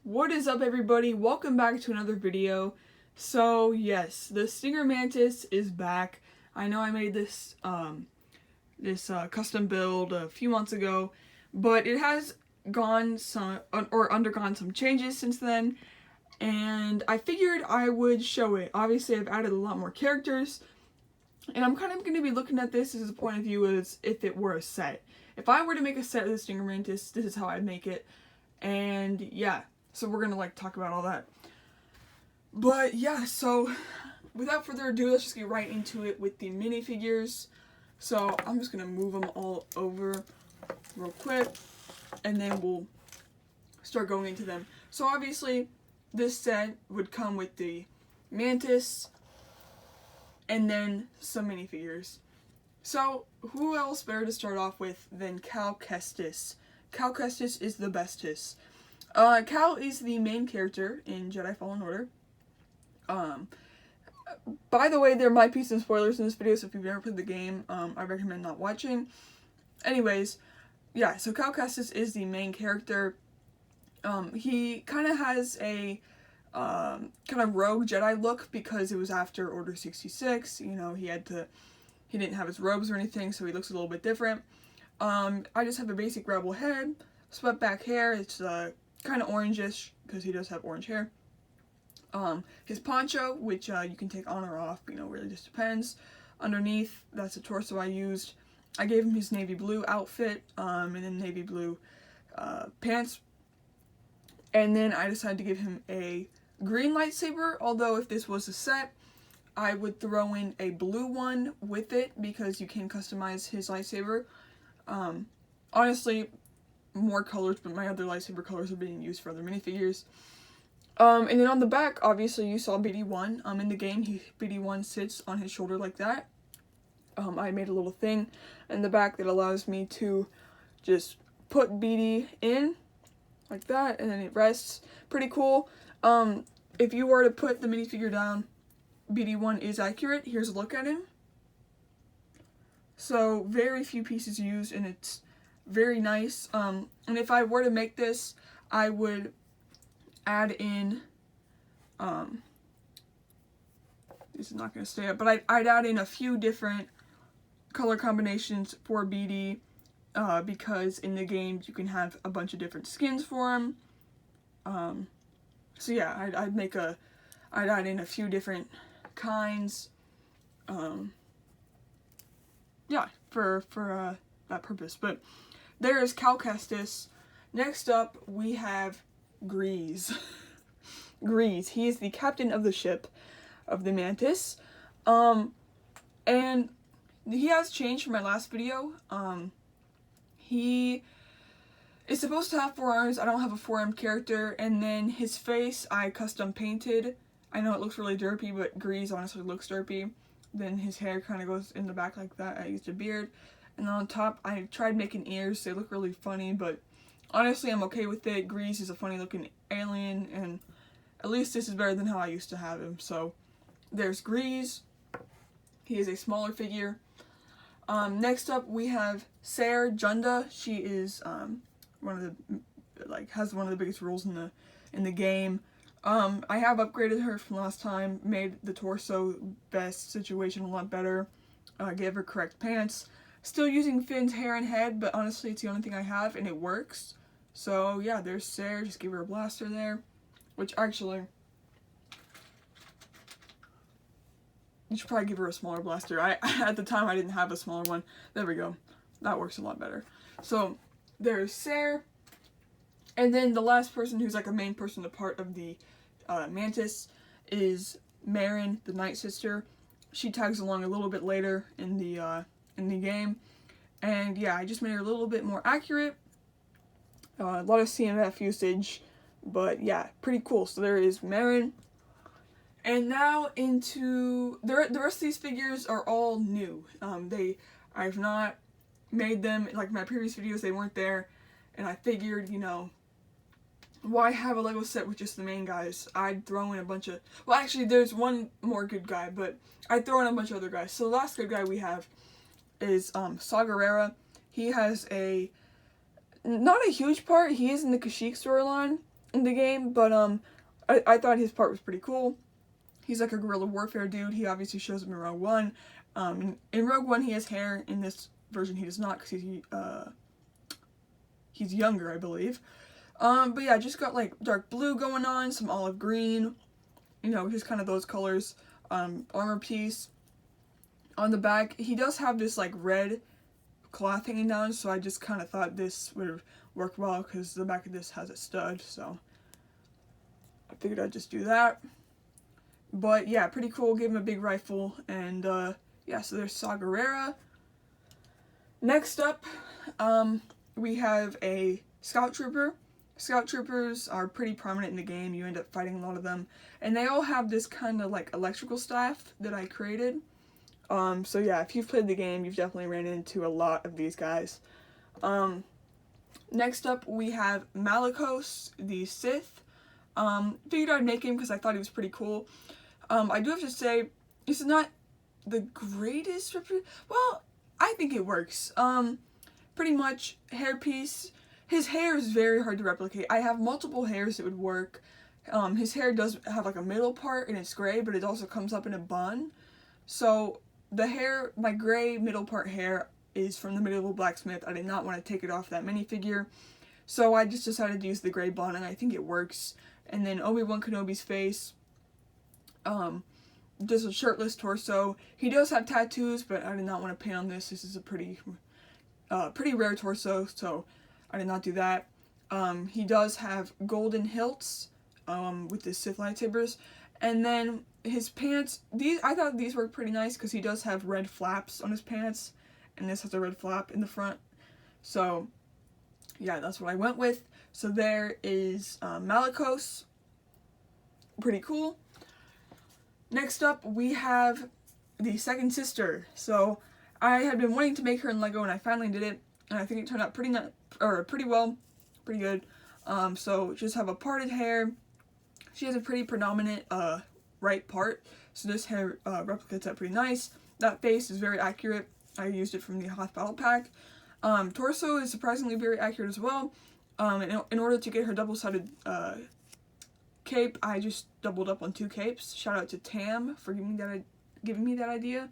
What is up, everybody? Welcome back to another video. So yes, the Stinger Mantis is back. I know I made this custom build a few months ago, but it has undergone some changes since then, and I figured I would show it. Obviously, I've added a lot more characters, and I'm kind of going to be looking at this as a point of view as if it were a set. If I were to make a set of the Stinger Mantis, this is how I'd make it. And yeah, so we're gonna talk about all that. But yeah, so without further ado, let's just get right into it with the minifigures. So I'm just gonna move them all over real quick, and then we'll start going into them. So obviously, this set would come with the Mantis, and then some minifigures. So who else better to start off with than Cal Kestis? Cal Kestis is the bestest. Cal is the main character in Jedi Fallen Order. By the way, there might be some spoilers in this video, so if you've never played the game, I recommend not watching. Anyways, yeah, so Cal Kestis is the main character. He kind of has a kind of rogue Jedi look because it was after Order 66. You know, he didn't have his robes or anything, so he looks a little bit different. I just have a basic rebel head, swept back hair. It's kind of orangish because he does have orange hair. His poncho, which you can take on or off, really just depends. Underneath, that's the torso I used. I gave him his navy blue outfit, and then navy blue pants. And then I decided to give him a green lightsaber, although if this was a set, I would throw in a blue one with it because you can customize his lightsaber. Honestly, more colors, but my other lightsaber colors are being used for other minifigures. And then on the back, obviously you saw BD1. In the game, BD1 sits on his shoulder like that. I made a little thing in the back that allows me to just put BD in like that, and then it rests. Pretty cool. If you were to put the minifigure down, BD1 is accurate. Here's a look at him. So very few pieces used, and it's very nice. And if I were to make this, I would add in, this is not going to stay up, but I'd add in a few different color combinations for BD, because in the games you can have a bunch of different skins for him. So yeah, I'd add in a few different kinds, yeah, for that purpose. But there is Cal Kestis. Next up, we have Grease. Grease. He is the captain of the ship of the Mantis. And he has changed from my last video. He is supposed to have 4 arms. I don't have a 4-arm character. And then his face, I custom painted. I know it looks really derpy, but Grease honestly looks derpy. Then his hair kind of goes in the back like that. I used a beard. And then on top, I tried making ears. They look really funny, but honestly, I'm okay with it. Grease is a funny looking alien, and at least this is better than how I used to have him. So there's Grease. He is a smaller figure. Next up, we have Sarah Junda. She is has one of the biggest roles in the game. I have upgraded her from last time, made the torso vest situation a lot better, gave her correct pants. Still using Finn's hair and head, but honestly it's the only thing I have and it works. So yeah, there's Sarah, just give her a blaster there, which actually, you should probably give her a smaller blaster. At the time I didn't have a smaller one. There we go. That works a lot better. So there's Sarah. And then the last person who's like a main person, a part of the Mantis, is Marin, the Night Sister. She tags along a little bit later in the game. And yeah, I just made her a little bit more accurate. A lot of CMF usage, but yeah, pretty cool. So there is Marin. And now into the rest of these figures are all new. I've not made them like my previous videos. They weren't there, and I figured, why have a Lego set with just the main guys? I'd throw in a bunch of, well, actually there's one more good guy, but I'd throw in a bunch of other guys. So the last good guy we have is Saw Gerrera. He has not a huge part. He is in the Kashyyyk storyline, in the game, but I thought his part was pretty cool. He's like a guerrilla warfare dude. He obviously shows up in Rogue One. In Rogue One, he has hair. In this version, he does not because he's younger, I believe. But yeah, just got like dark blue going on, some olive green, you know, just kind of those colors. Armor piece. On the back, he does have this like red cloth hanging down, so I just kind of thought this would work well because the back of this has a stud, so I figured I'd just do that. But yeah, pretty cool. Gave him a big rifle, and yeah, so there's Saw Gerrera. Next up, we have a Scout Trooper. Scout Troopers are pretty prominent in the game. You end up fighting a lot of them, and they all have this kind of like electrical staff that I created. So yeah, if you've played the game, you've definitely ran into a lot of these guys. Next up, we have Malicos, the Sith. Figured I'd make him because I thought he was pretty cool. I do have to say, this is not the greatest, well, I think it works. Pretty much, hairpiece. His hair is very hard to replicate. I have multiple hairs that would work. His hair does have like a middle part and it's gray, but it also comes up in a bun. So the hair, my gray middle part hair is from the Medieval Blacksmith. I did not want to take it off that minifigure. So I just decided to use the gray bun, and I think it works. And then Obi-Wan Kenobi's face. Just a shirtless torso. He does have tattoos, but I did not want to paint on this. This is a pretty rare torso, so I did not do that. He does have golden hilts with the Sith lightsabers. And then his pants, I thought these were pretty nice because he does have red flaps on his pants. And this has a red flap in the front. So, yeah, that's what I went with. So there is Malicos. Pretty cool. Next up, we have the second sister. So I had been wanting to make her in Lego, and I finally did it. And I think it turned out pretty well, pretty good. So just have a parted hair. She has a pretty predominant right part, so this hair replicates that pretty nice. That face is very accurate. I used it from the Hoth Battle Pack. Torso is surprisingly very accurate as well. In order to get her double-sided cape, I just doubled up on 2 capes. Shout out to Tam for giving me that idea.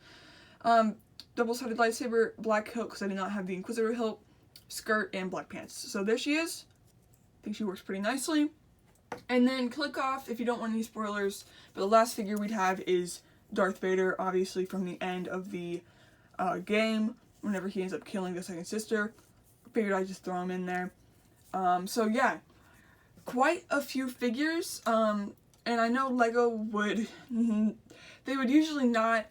Double-sided lightsaber, black hilt because I did not have the Inquisitor hilt, skirt, and black pants. So there she is. I think she works pretty nicely. And then click off if you don't want any spoilers. But the last figure we'd have is Darth Vader, obviously from the end of the game, whenever he ends up killing the second sister. Figured I'd just throw him in there. So yeah, quite a few figures. And I know Lego would, they would usually not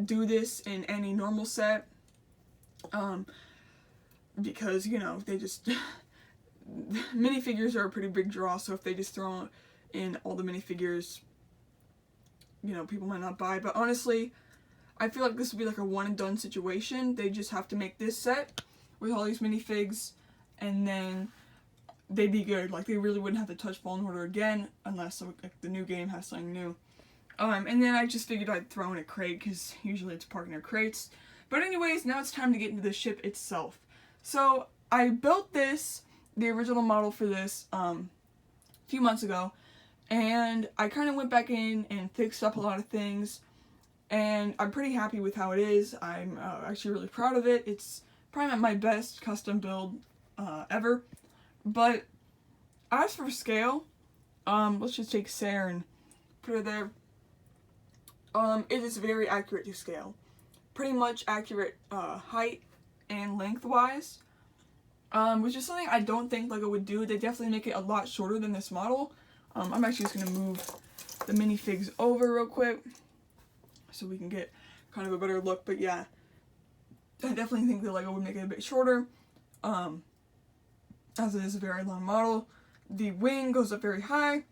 do this in any normal set. Because, you know, they just, minifigures are a pretty big draw, so if they just throw in all the minifigures, you know, people might not buy. But honestly, I feel like this would be like a one and done situation. They just have to make this set with all these minifigs, and then they'd be good. Like, they really wouldn't have to touch Fallen Order again, unless like the new game has something new. And then I just figured I'd throw in a crate, because usually it's partner crates. But anyways, now it's time to get into the ship itself. So, I built this, the original model for this, a few months ago, and I kind of went back in and fixed up a lot of things, and I'm pretty happy with how it is. I'm actually really proud of it. It's probably my best custom build ever. But as for scale, let's just take Sarah and put her there. It is very accurate to scale. Pretty much accurate height and lengthwise. Which is something I don't think Lego would do. They definitely make it a lot shorter than this model. I'm actually just going to move the minifigs over real quick so we can get kind of a better look. But yeah, I definitely think the Lego would make it a bit shorter, as it is a very long model. The wing goes up very high,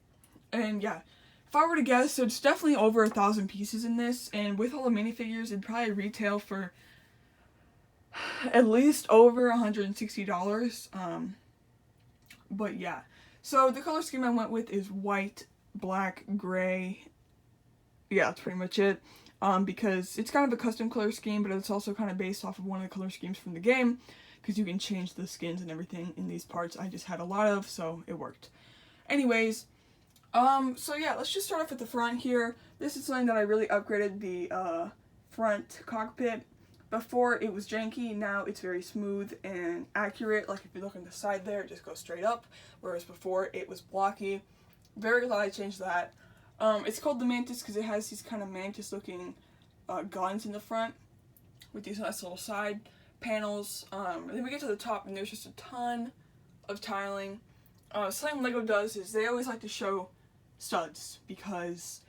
and yeah, if I were to guess, so it's definitely over 1,000 pieces in this, and with all the minifigures, it'd probably retail for at least over $160. But yeah, so the color scheme I went with is white, black, gray. Yeah, that's pretty much it. Because it's kind of a custom color scheme, but it's also kind of based off of one of the color schemes from the game, because you can change the skins and everything in these parts. I just had a lot of, so it worked. Anyways, so yeah, let's just start off with the front here. This is something that I really upgraded the front cockpit. Before it was janky, now it's very smooth and accurate. Like if you look on the side there, it just goes straight up, whereas before it was blocky. Very glad I changed that. It's called the Mantis because it has these kind of mantis looking guns in the front with these nice little side panels. Then we get to the top and there's just a ton of tiling. Something LEGO does is they always like to show studs because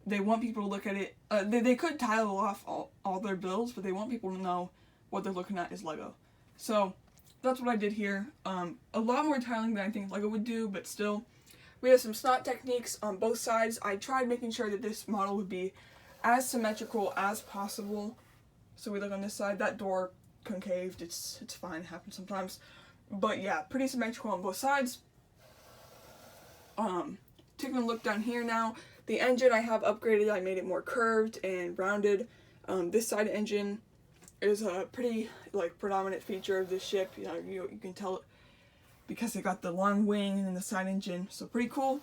they want people to look at it. They could tile off all their builds, but they want people to know what they're looking at is LEGO. So that's what I did here. A lot more tiling than I think LEGO would do, but still. We have some slot techniques on both sides. I tried making sure that this model would be as symmetrical as possible. So we look on this side, that door concaved, it's fine, it happens sometimes. But yeah, pretty symmetrical on both sides. Taking a look down here now, the engine I have upgraded, I made it more curved and rounded. This side engine is a pretty predominant feature of this ship. You know, you can tell it because it got the long wing and then the side engine, so pretty cool.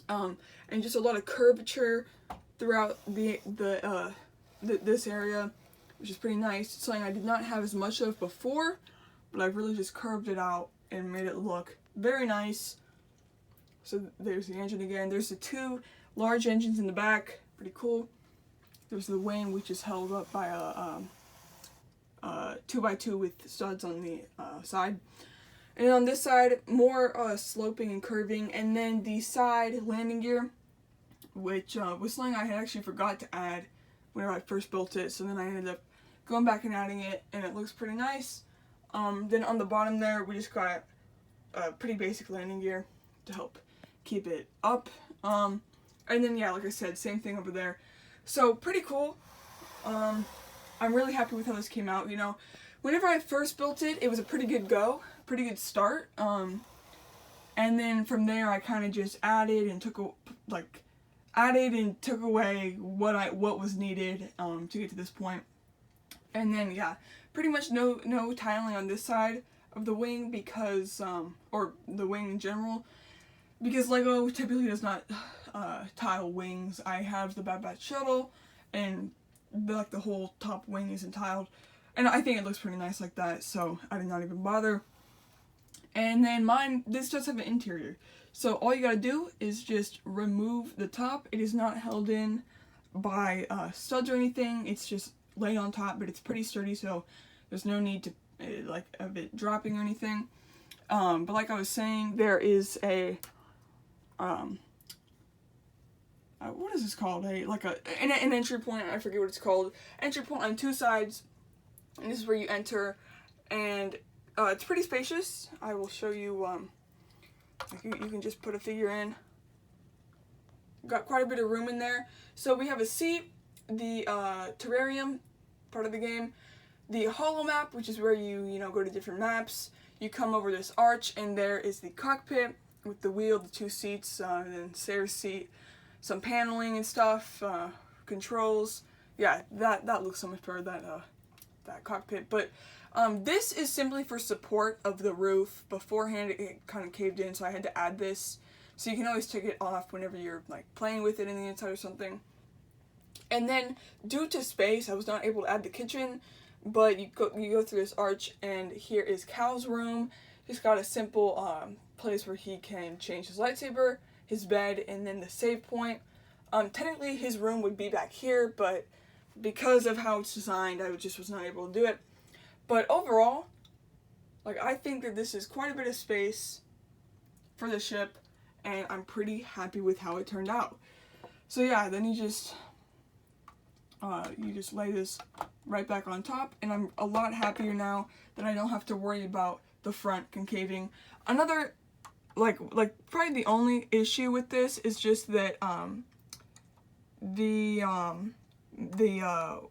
And just a lot of curvature throughout this area, which is pretty nice. It's something I did not have as much of before, but I've really just curved it out and made it look very nice. So there's the engine again. There's the two large engines in the back, pretty cool. There's the wing, which is held up by a 2x2 with studs on the side. And on this side, more sloping and curving, and then the side landing gear, which was something I had actually forgot to add whenever I first built it, so then I ended up going back and adding it, and it looks pretty nice. Then on the bottom there, we just got a pretty basic landing gear to help keep it up. And then, yeah, like I said, same thing over there. So, pretty cool. I'm really happy with how this came out, you know. Whenever I first built it, it was a pretty good go. Pretty good start, and then from there I kind of just added and took away what was needed to get to this point. And then yeah, pretty much no tiling on this side of the wing because or the wing in general, because LEGO typically does not tile wings. I have the Bad Batch shuttle, and the whole top wing isn't tiled, and I think it looks pretty nice like that, so I did not even bother. And then this does have an interior. So all you gotta do is just remove the top. It is not held in by studs or anything. It's just laid on top, but it's pretty sturdy, so there's no need to of it dropping or anything. But like I was saying, there is a what is this called? An entry point. I forget what it's called. Entry point on two sides, and this is where you enter. And it's pretty spacious. I will show you, you can just put a figure in. Got quite a bit of room in there. So we have a seat, the terrarium, part of the game, the holo map, which is where you go to different maps. You come over this arch, and there is the cockpit with the wheel, the two seats, and then Sarah's seat, some paneling and stuff, controls. Yeah, that looks so much better, that cockpit. But this is simply for support of the roof. Beforehand, it kind of caved in, so I had to add this. So you can always take it off whenever you're playing with it in the inside or something. And then, due to space, I was not able to add the kitchen, but you go through this arch, and here is Cal's room. He's got a simple place where he can change his lightsaber, his bed, and then the save point. Technically, his room would be back here, but because of how it's designed, I just was not able to do it. But overall, I think that this is quite a bit of space for the ship, and I'm pretty happy with how it turned out. So yeah, then you just lay this right back on top, and I'm a lot happier now that I don't have to worry about the front concaving. Another, probably the only issue with this is just that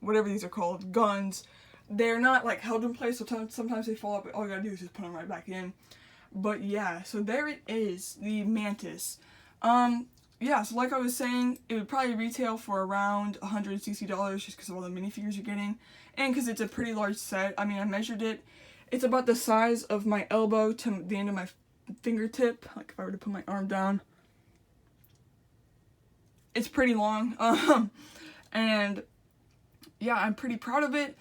whatever these are called, guns, they're not held in place, so sometimes they fall up, but all you gotta do is just put them right back in. But yeah, so there it is, the Mantis. Yeah, so like I was saying, it would probably retail for around $160 just because of all the minifigures you're getting, and because it's a pretty large set. I mean, I measured it. It's about the size of my elbow to the end of fingertip, like if I were to put my arm down. It's pretty long, and yeah, I'm pretty proud of it.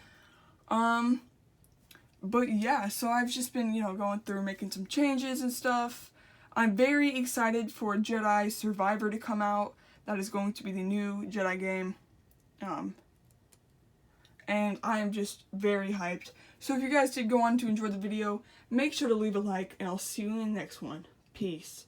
But yeah, so I've just been, you know, going through making some changes and stuff. I'm very excited for Jedi Survivor to come out. That is going to be the new Jedi game. And I am just very hyped. So if you guys did go on to enjoy the video, make sure to leave a like, and I'll see you in the next one. Peace.